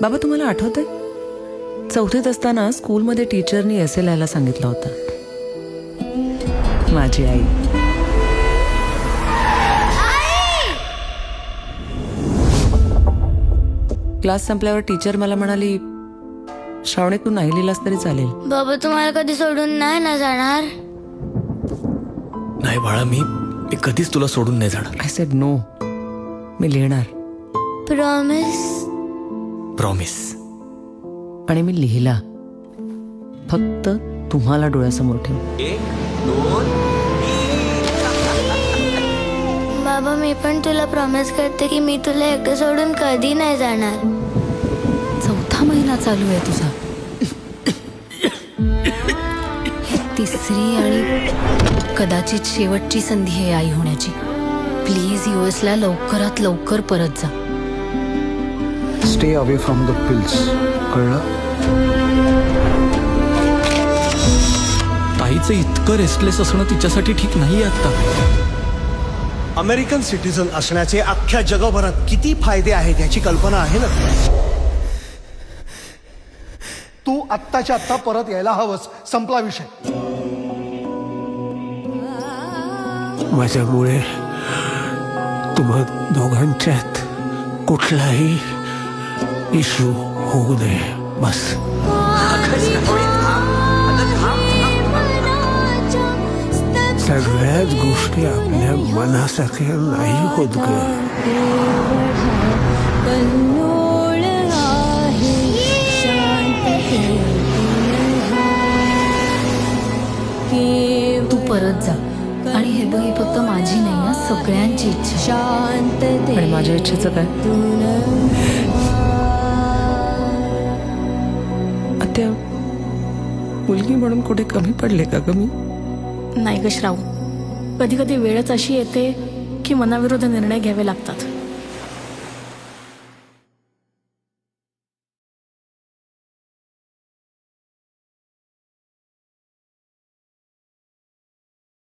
बाबा तुम्हाला आठवतंय, 4थीत असताना स्कूलमध्ये टीचरनी एसे लिहायला सांगितलं होतं. माझी आई. क्लास संपल्यावर टीचर मला म्हणाली, श्रावणी तू नाही लिहिलास तरी चालेल. बाबा तुम्हाला कधी सोडून नाही ना जाणार? नाही बाळा, मी कधीच तुला सोडून नाही जाणार. आय सेड नो, मी लिहिणार. प्रॉमिस? प्रॉमिस. आणि मी लिहिला, फक्त तुम्हाला डोळ्यासमोर ठेव. बाबा मी पण तुला प्रॉमिस करते की मी तुला एकटं सोडून कधी नाही जाणार. 4था महिना चालू आहे तुझा. ही 3री आणि कदाचित शेवटची संधी आहे आई होण्याची. प्लीज US ला लवकरात लवकर परत जा. Stay away from the pills, कळलं? ताईचं इतकं रेस्टलेस असणं तिच्यासाठी ठीक नाही आता. अमेरिकन सिटीजन असण्याचे अख्ख्या जगभरात किती फायदे आहेत याची कल्पना आहे ना? तू आत्ताच्या आत्ता परत यायला हवंस, संपला विषय. माझ्यामुळे तुम्हा दोघांच्यात कुठलाही इशू होऊ नये, बस. सगळ्याच गोष्टी आपल्या मनासारख्या नाही होत ग. तू परत जा. आणि हे बघ, ही फक्त माझी नाही, सगळ्यांची इच्छा. आणि माझ्या इच्छेचं काय? आत्या, मुलगी म्हणून कुठे कमी पडले का ग मी? नाही ग श्रावू, कधी कधी वेळच अशी येते की मनाविरुद्ध निर्णय घ्यावे लागतात.